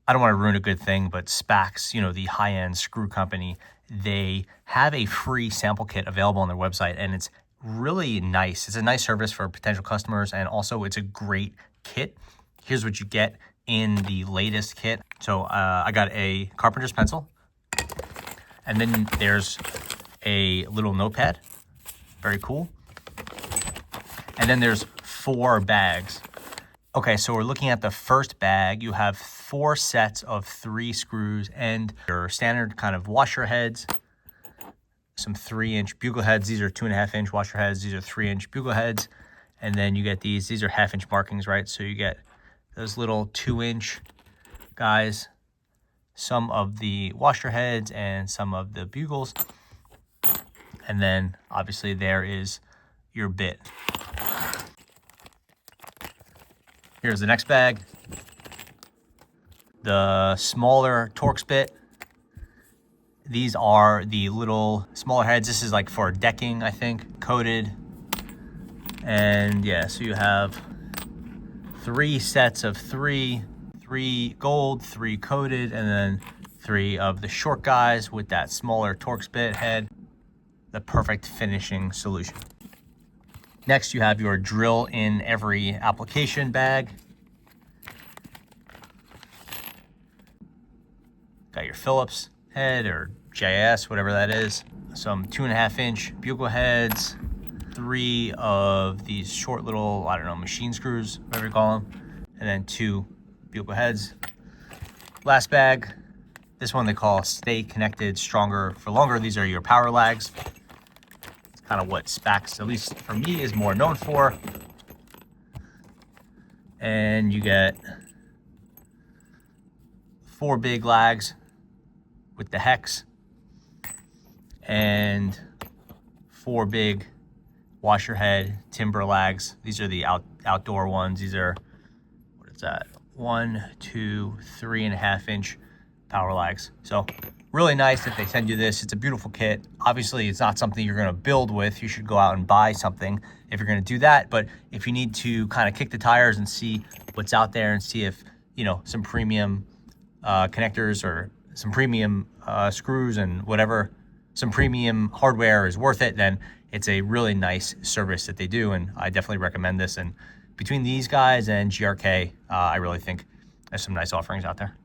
I don't want to ruin a good thing, but Spax, you know, the high-end screw company, they have a free sample kit available on their website, and it's really nice. It's a nice service for potential customers, and also it's a great kit. Here's what you get in the latest kit. So I got a carpenter's pencil, and then there's a little notepad, very cool. And then there's 4 bags. Okay, so we're looking at the first bag. You have 4 sets of 3 screws and your standard kind of washer heads, some 3-inch bugle heads. These are 2.5-inch washer heads. These are 3-inch bugle heads. And then you get these are 1/2-inch markings, right? So you get those little 2-inch guys, some of the washer heads and some of the bugles. And then obviously there is your bit. Here's the next bag. The smaller Torx bit. These are the little smaller heads. This is like for decking, I think, coated. And yeah, so you have 3 sets of 3 gold, 3 coated, and then 3 of the short guys with that smaller Torx bit head. The perfect finishing solution. Next, you have your drill in every application bag. Got your Phillips head or JS, whatever that is. Some 2.5-inch bugle heads, 3 of these short little, I don't know, machine screws, whatever you call them, and then 2 bugle heads. Last bag, this one they call Stay Connected Stronger for Longer. These are your power lags. Kind of what Spax, at least for me, is more known for. And you get 4 big lags with the hex and 4 big washer head timber lags. These are the outdoor ones. These are, what is that? 1, 2, 3.5-inch power lags. So really nice that they send you this. It's a beautiful kit. Obviously, it's not something you're going to build with. You should go out and buy something if you're going to do that. But if you need to kind of kick the tires and see what's out there and see if, you know, some premium connectors or some premium screws and whatever, some premium hardware is worth it, then it's a really nice service that they do. And I definitely recommend this. And between these guys and GRK, I really think there's some nice offerings out there.